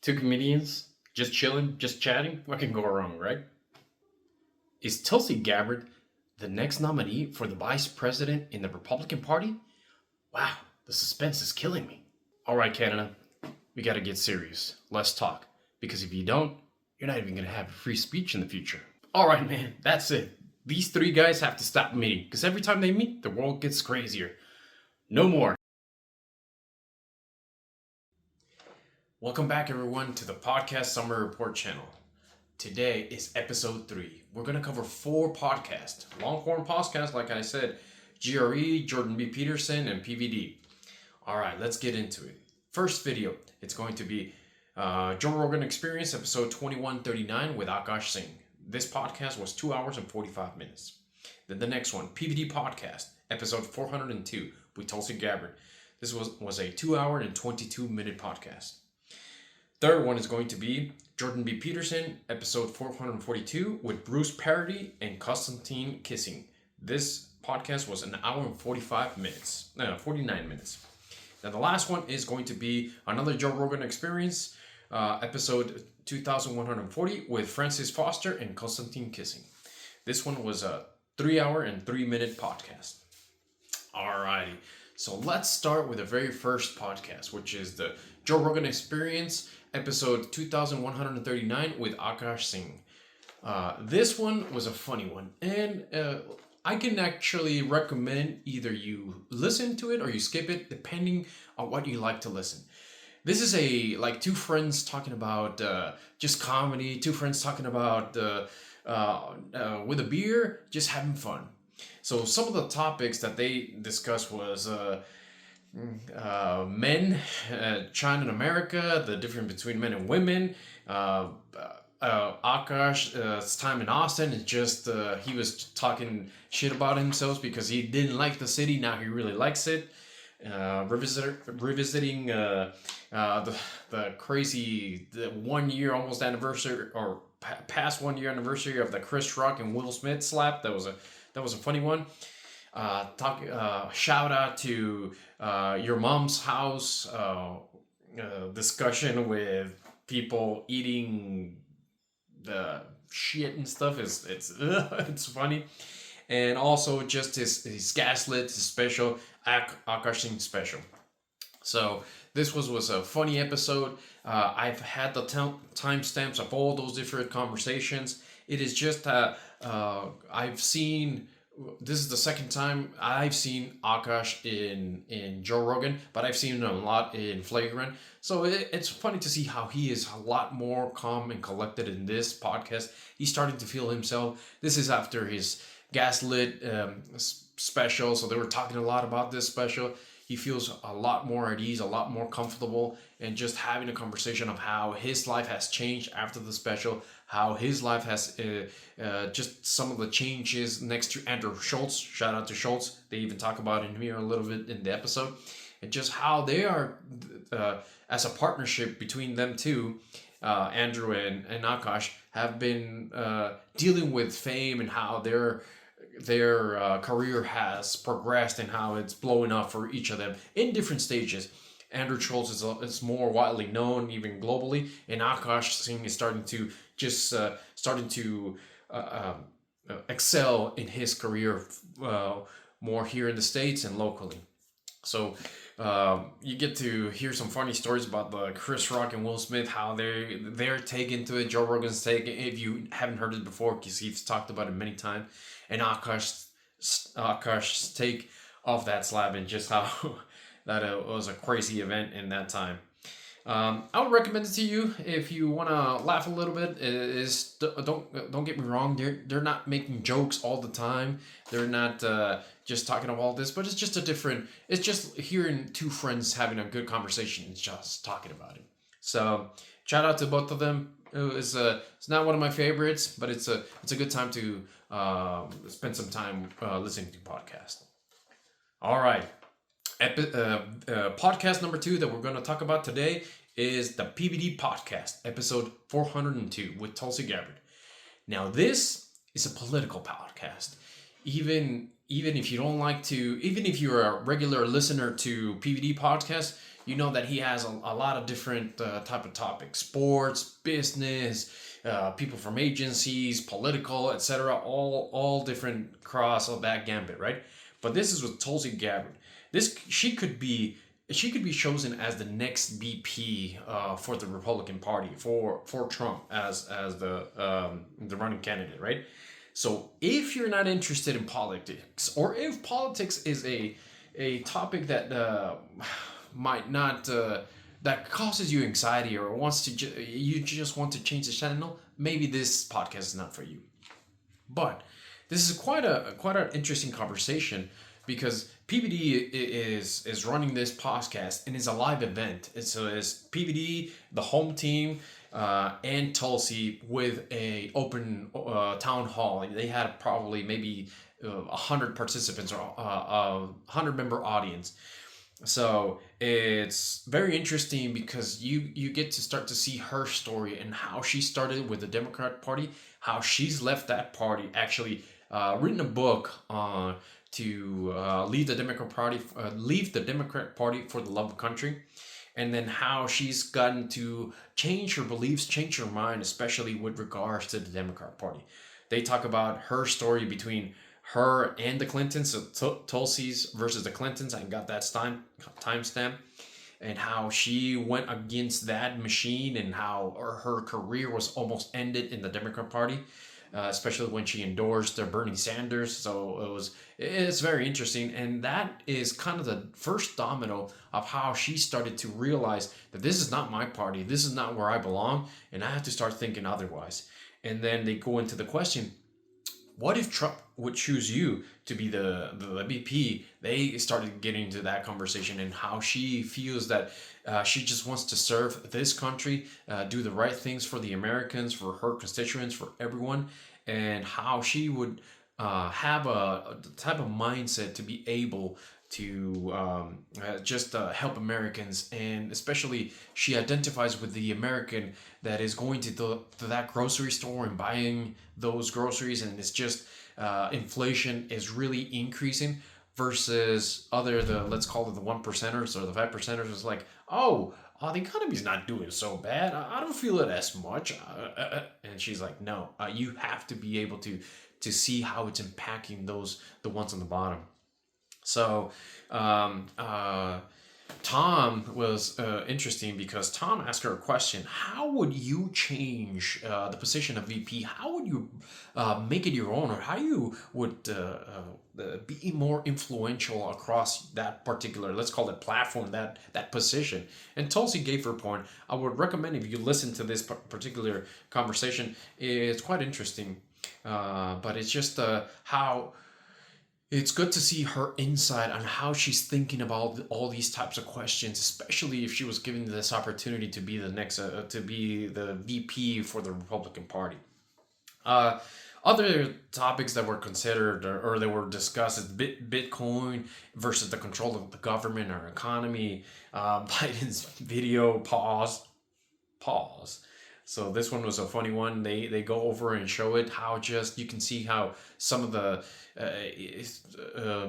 Two comedians just chilling, just chatting. What can go wrong, right? Is Tulsi Gabbard the next nominee for the vice president in the Republican Party? Wow, the suspense is killing me. All right, Canada, we gotta get serious. Let's talk. Because if you don't, you're not even gonna have free speech in the future. All right, man, that's it. These three guys have to stop meeting because every time they meet, the world gets crazier. No more. Welcome back, everyone, to the Podcast Summer Report channel. Today is episode 3. We're going to cover 4 podcasts, long-form podcasts, like I said, GRE, Jordan B. Peterson, and PVD. All right, let's get into it. First video, it's going to be Joe Rogan Experience, episode 2139 with Akaash Singh. This podcast was 2 hours and 45 minutes. Then the next one, PVD Podcast, episode 402 with Tulsi Gabbard. This was a 2 hour and 22 minute podcast. Third one is going to be Jordan B. Peterson, episode 442 with Bruce Pardy and Konstantine Kisin. This podcast was an hour and 49 minutes. Now the last one is going to be another Joe Rogan Experience, episode 2140 with Francis Foster and Konstantine Kisin. This one was a 3 hour and 3 minute podcast. Alrighty, so let's start with the very first podcast, which is the Joe Rogan Experience, episode 2139 with Akaash Singh. This one was a funny one, and I can actually recommend either you listen to it or you skip it, depending on what you like to listen. This is like two friends talking about just comedy, two friends talking about with a beer, just having fun. So some of the topics that they discussed was men, China and America, the difference between men and women, Akash's time in Austin. It's just he was talking shit about himself because he didn't like the city. Now he really likes it. Revisiting the crazy 1 year almost anniversary or past 1 year anniversary of the Chris Rock and Will Smith slap. That was a funny one. Shout out to your mom's house discussion with people eating the shit and stuff. It's funny. And also just his gaslit, his special, Akaash Singh special. So this was a funny episode. I've had the timestamps of all those different conversations. It is just I've seen. This is the second time I've seen Akaash in Joe Rogan, but I've seen him a lot in Flagrant. So it's funny to see how he is a lot more calm and collected in this podcast. He's starting to feel himself. This is after his gaslit special, so they were talking a lot about this special. He feels a lot more at ease, a lot more comfortable, and just having a conversation of how his life has changed after the special, how his life has just some of the changes next to Andrew Schultz. Shout out to Schultz. They even talk about him here a little bit in the episode, and just how they are as a partnership between them two. Andrew and Akaash have been dealing with fame and how their career has progressed and how it's blowing up for each of them in different stages. Andrew Schultz is more widely known even globally, and Akaash Singh is starting to excel in his career more here in the States and locally. So you get to hear some funny stories about the Chris Rock and Will Smith, how their take into it, Joe Rogan's take, if you haven't heard it before, because he's talked about it many times, and Akash's take of that slap, and just how that it was a crazy event in that time. I would recommend it to you if you want to laugh a little bit. Don't get me wrong, they're not making jokes all the time. They're not just talking about all this, but it's just it's just hearing two friends having a good conversation and just talking about it. So shout out to both of them. It's not one of my favorites, but it's a good time to spend some time listening to podcasts. All right. Podcast number 2 that we're going to talk about today is the PVD podcast, episode 402 with Tulsi Gabbard. Now, this is a political podcast. Even if you don't like to, even if you're a regular listener to PVD podcasts, you know that he has a lot of different type of topics: sports, business, people from agencies, political, etc. All different cross of that gambit, right? But this is with Tulsi Gabbard. This she could be chosen as the next VP for the Republican Party for Trump as the running candidate, right? So if you're not interested in politics, or if politics is a topic that might not that causes you anxiety, or wants to you just want to change the channel, maybe this podcast is not for you. But this is quite an interesting conversation, because PBD is running this podcast and it's a live event. And so it's PBD, the home team, and Tulsi with a open town hall. They had probably maybe 100 participants, or a 100-member audience. So it's very interesting, because you get to start to see her story and how she started with the Democrat Party, how she's left that party, actually written a book to leave the Democrat Party for the love of country, and then how she's gotten to change her beliefs, change her mind, especially with regards to the Democrat Party. They talk about her story between her and the Clintons, so Tulsi's versus the Clintons. I got that timestamp, and how she went against that machine, and how her career was almost ended in the Democrat Party, especially when she endorsed Bernie Sanders. So it's very interesting, and that is kind of the first domino of how she started to realize that this is not my party, this is not where I belong, and I have to start thinking otherwise. And then they go into the question, what if Trump would choose you to be the VP? They started getting into that conversation, and how she feels that she just wants to serve this country, do the right things for the Americans, for her constituents, for everyone, and how she would have a type of mindset to be able to just help Americans. And especially, she identifies with the American that is going to that grocery store and buying those groceries, and it's just inflation is really increasing, versus let's call it the 1%ers or the 5%ers. Is like, the economy's not doing so bad. I don't feel it as much. And she's like, no, you have to be able to see how it's impacting the ones on the bottom. So Tom was interesting, because Tom asked her a question: how would you change the position of VP? How would you make it your own, or how you would be more influential across that particular, let's call it, platform, that position? And Tulsi gave her point. I would recommend, if you listen to this particular conversation, it's quite interesting, but it's just how it's good to see her insight on how she's thinking about all these types of questions, especially if she was given this opportunity to be the next, to be the VP for the Republican Party. Other topics that were considered, or that were discussed, is Bitcoin versus the control of the government or economy. Biden's video pause. So this one was a funny one. They go over and show it, how just you can see how some of the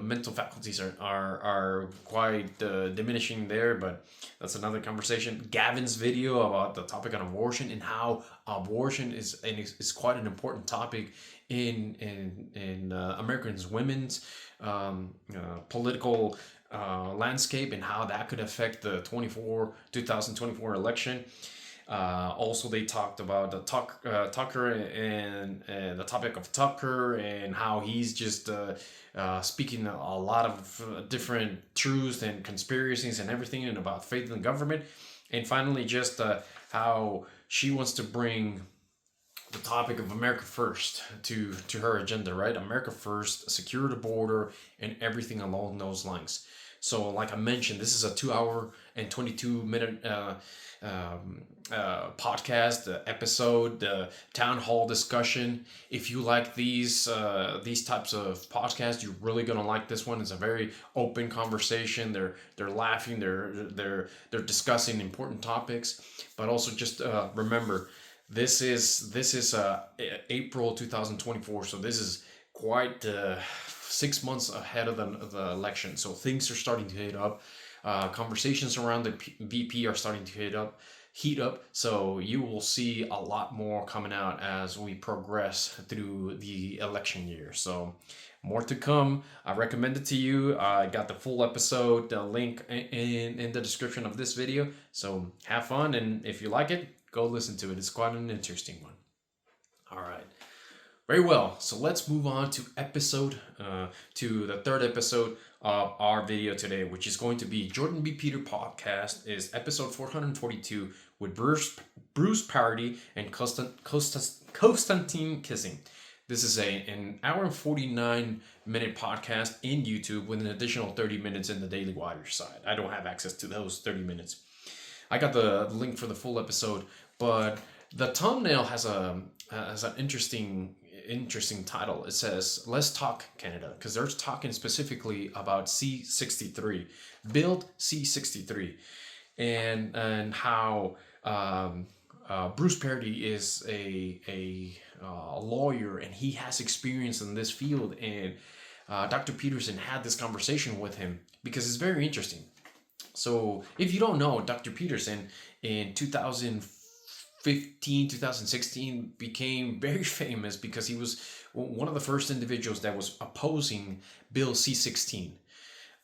mental faculties are quite diminishing there, but that's another conversation. Gavin's video about the topic on abortion, and how abortion is quite an important topic in Americans' women's political landscape, and how that could affect the 2024 election. Also, they talked about the Tucker, and the topic of Tucker, and how he's just speaking a lot of different truths and conspiracies and everything, and about faith in the government. And finally, just how she wants to bring the topic of America First to her agenda, right? America First, secure the border, and everything along those lines. So, like I mentioned, this is a 2-hour and 22-minute podcast episode, town hall discussion. If you like these types of podcasts, you're really gonna like this one. It's a very open conversation. They're laughing. They're discussing important topics, but also just remember, this is April 2024. So this is quite 6 months ahead of the election. So things are starting to heat up. Conversations around the VP are starting to heat up. So you will see a lot more coming out as we progress through the election year. So more to come. I recommend it to you. I got the full episode, the link in the description of this video. So have fun, and if you like it, go listen to it. It's quite an interesting one. All right. Very well. So let's move on to to the third episode of our video today, which is going to be Jordan B. Peter podcast, is episode 442 with Bruce Pardy and Konstantine Kisin. This is an hour and 49-minute podcast in YouTube with an additional 30 minutes in the Daily Wire side. I don't have access to those 30 minutes. I got the link for the full episode, but the thumbnail has an interesting title. It says, "Let's Talk Canada," because they're talking specifically about C-63, build C-63, and how Bruce Pardy is a lawyer, and he has experience in this field, and Dr. Peterson had this conversation with him because it's very interesting. So if you don't know, Dr. Peterson in 2015, 2016 became very famous because he was one of the first individuals that was opposing Bill C-16.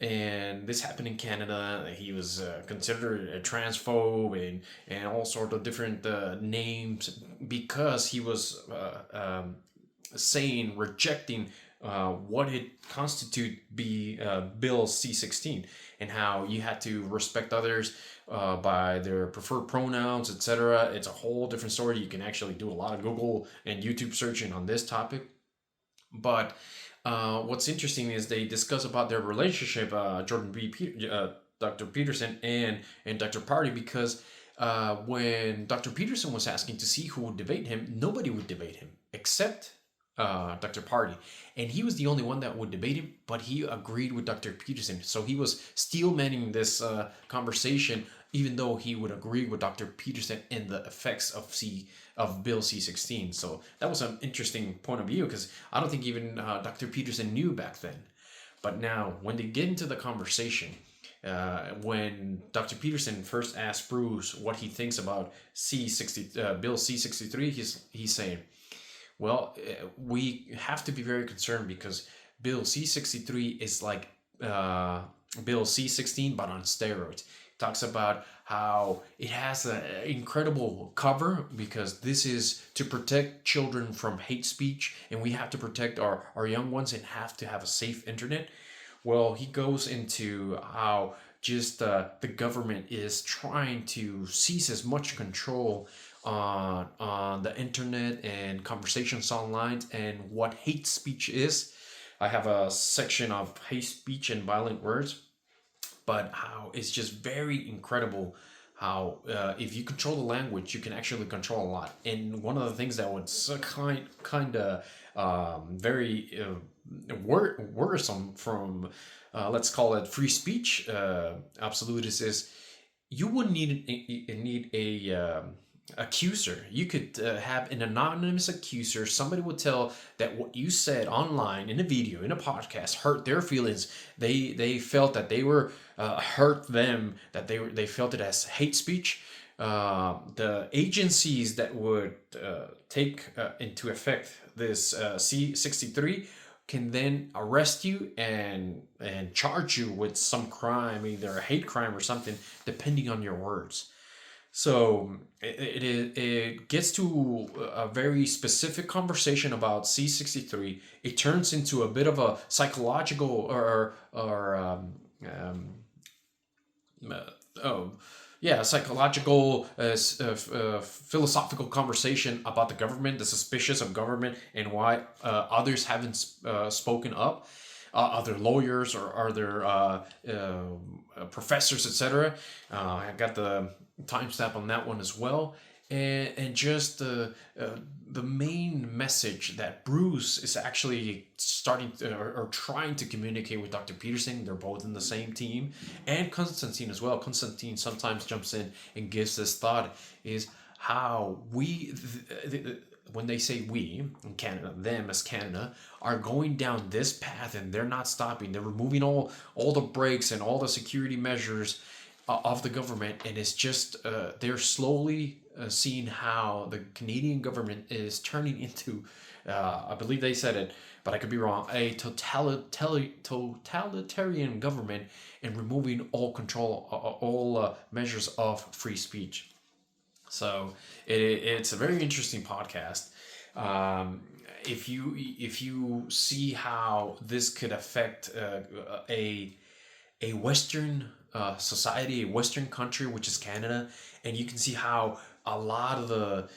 And this happened in Canada. He was considered a transphobe and all sorts of different names because he was rejecting what it constitute be Bill C-16, and how you had to respect others by their preferred pronouns, etc. It's a whole different story. You can actually do a lot of Google and YouTube searching on this topic. But what's interesting is they discuss about their relationship, Dr. Peterson and Dr. Pardy, because when Dr. Peterson was asking to see who would debate him, nobody would debate him except Dr. Pardy, and he was the only one that would debate him, but he agreed with Dr. Peterson. So he was steelmanning this conversation, even though he would agree with Dr. Peterson in the effects of Bill C-16. So that was an interesting point of view, because I don't think even Dr. Peterson knew back then. But now, when they get into the conversation, when Dr. Peterson first asked Bruce what he thinks about Bill C-63, he's saying, well, we have to be very concerned because Bill C-63 is like Bill C-16, but on steroids. Talks about how it has an incredible cover because this is to protect children from hate speech, and we have to protect our young ones and have to have a safe internet. Well, he goes into how just the government is trying to seize as much control on the internet and conversations online and what hate speech is. I have a section of hate speech and violent words, but how it's just very incredible how if you control the language, you can actually control a lot. And one of the things that was kind of very worrisome from let's call it free speech absolutists is you wouldn't need a accuser. You could have an anonymous accuser. Somebody would tell that what you said online, in a video, in a podcast, hurt their feelings. They felt that they were hurt them, that they felt it as hate speech. The agencies that would take into effect this C-63 can then arrest you and charge you with some crime, either a hate crime or something, depending on your words. So it gets to a very specific conversation about C-63. It turns into a bit of a psychological psychological philosophical conversation about the government, the suspicious of government, and why others haven't spoken up. Other lawyers or other professors, etc. I got the timestamp on that one as well, and just the main message that Bruce is actually starting to, or trying to communicate with Dr. Peterson. They're both in the same team, and Konstantine as well. Konstantine sometimes jumps in and gives this thought is how when they say we in Canada, them as Canada, are going down this path and they're not stopping. They're removing all the brakes and all the security measures of the government, and it's just they're slowly seeing how the Canadian government is turning into, I believe they said it, but I could be wrong, a totalitarian government, and removing all control, all measures of free speech. So it's a very interesting podcast. If you see how this could affect a Western society, a Western country, which is Canada, and you can see how a lot of the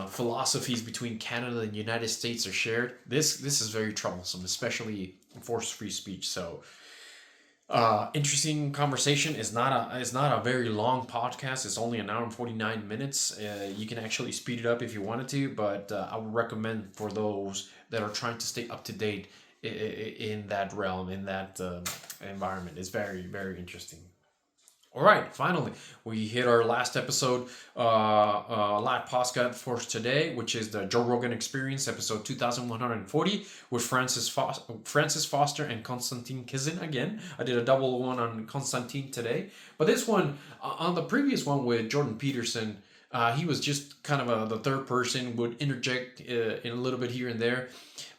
philosophies between Canada and the United States are shared. This is very troublesome, especially for free speech. So interesting conversation. It's not a very long podcast. It's only an hour and 49 minutes. You can actually speed it up if you wanted to, but I would recommend for those that are trying to stay up to date in that realm, in that environment. It's very, very interesting. All right, finally, we hit our last episode, live podcast for today, which is the Joe Rogan Experience, episode 2140, with Francis Foster and Konstantine Kisin again. I did a double one on Konstantine today, but this one, on the previous one with Jordan Peterson, he was just kind of the third person, would interject in a little bit here and there.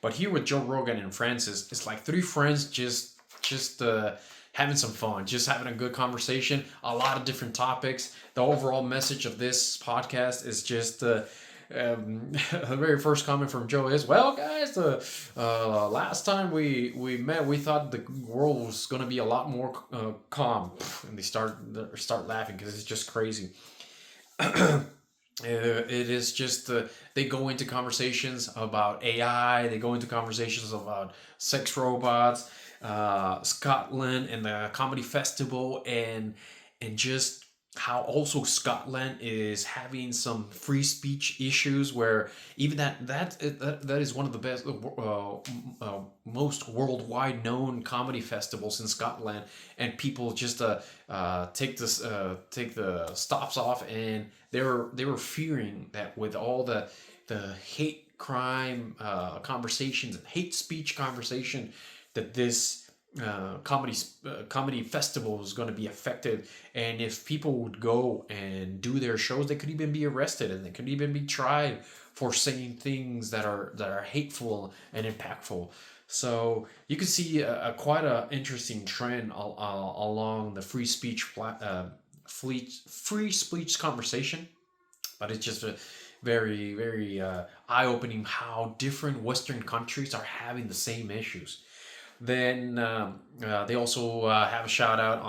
But here with Joe Rogan and Francis, it's like three friends just having some fun, just having a good conversation, a lot of different topics. The overall message of this podcast is just the very first comment from Joe is, well, guys, last time we met, we thought the world was going to be a lot more calm. And they start laughing because it's just crazy. It is just they go into conversations about AI. They go into conversations about sex robots, Scotland and the comedy festival, and just how also Scotland is having some free speech issues, where even that is one of the best, most worldwide known comedy festivals in Scotland, and people just take the stops off, and they were fearing that with all the hate crime conversations and hate speech conversation, that this comedy festival is going to be affected, and if people would go and do their shows, they could even be arrested, and they could even be tried for saying things that are hateful and impactful. So you can see quite a interesting trend along the free speech conversation, but it's just a very, very eye-opening how different Western countries are having the same issues. Then they also have a shout out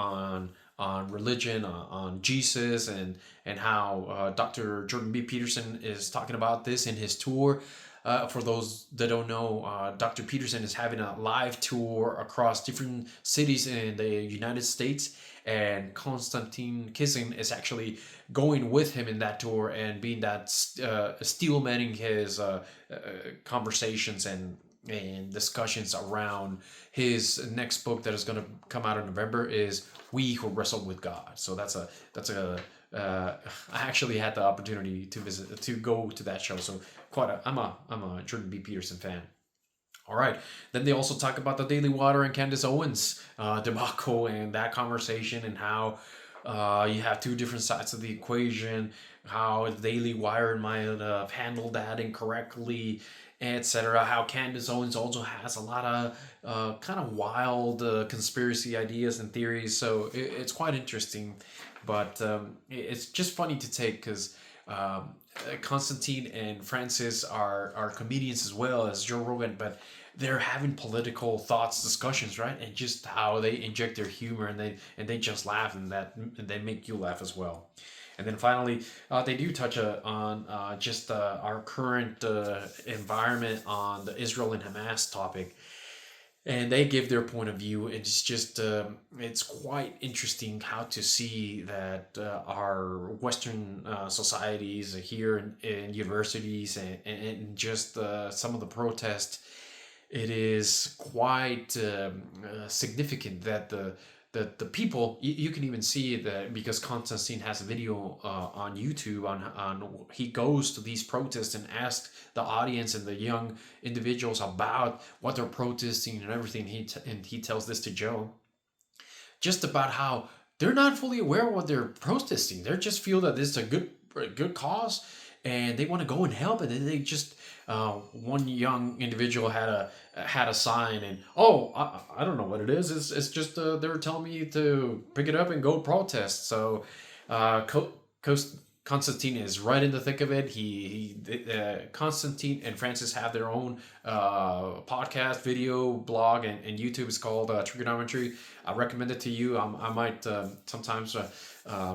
on religion, on Jesus, and how Dr. Jordan B. Peterson is talking about this in his tour. For those that don't know, Dr. Peterson is having a live tour across different cities in the United States, and Konstantine Kisin is actually going with him in that tour and being that steelmanning his conversations and discussions around his next book that is going to come out in November is We Who Wrestle with God. So that's a I actually had the opportunity to go to that show. So I'm a Jordan B. Peterson fan. All right. Then they also talk about the Daily Water and Candace Owens debacle, and that conversation, and how you have two different sides of the equation, how the Daily Wire might have handled that incorrectly, etc. How Candace Owens also has a lot of kind of wild conspiracy ideas and theories. So it's quite interesting, but it's just funny to take because Konstantine and Francis are comedians as well as Joe Rogan, but they're having political thoughts, discussions, right? And just how they inject their humor, and they just laugh, and they make you laugh as well. And then finally, they do touch on just our current environment on the Israel and Hamas topic. And they give their point of view. It's just, it's quite interesting how to see that our Western societies here in universities and just some of the protests, it is quite significant that the the people, you can even see that, because Konstantine has a video on YouTube on he goes to these protests and asks the audience and the young individuals about what they're protesting and everything. And he tells this to Joe, just about how they're not fully aware of what they're protesting. They just feel that this is a good cause, and they want to go and help. And then they just one young individual had a sign, and I don't know what it is. It's just they were telling me to pick it up and go protest. So Konstantine is right in the thick of it. Konstantine and Francis have their own podcast, video, blog, and YouTube. It's called Trigonometry. I recommend it to you. I might sometimes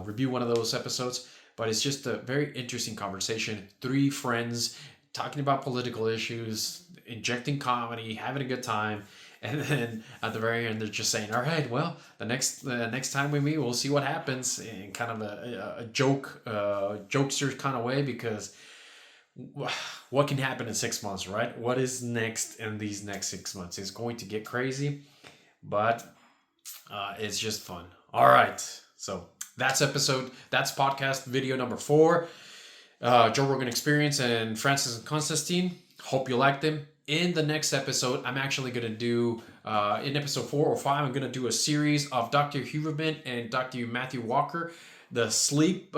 review one of those episodes, but it's just a very interesting conversation. 3 friends talking about political issues, injecting comedy, having a good time. And then at the very end, they're just saying, all right, well, the next time we meet, we'll see what happens, in kind of a jokester kind of way, because what can happen in 6 months, right? What is next in these next 6 months? It's going to get crazy, but it's just fun. All right. So that's podcast video number 4. Joe Rogan Experience and Francis and Konstantine. Hope you liked them. In the next episode, I'm actually going to do, in episode 4 or 5, I'm going to do a series of Dr. Huberman and Dr. Matthew Walker, the sleep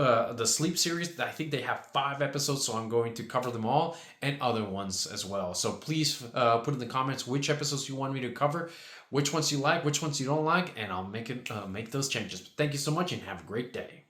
series. I think they have 5 episodes, so I'm going to cover them all, and other ones as well. So please put in the comments which episodes you want me to cover, which ones you like, which ones you don't like, and I'll make those changes. Thank you so much, and have a great day.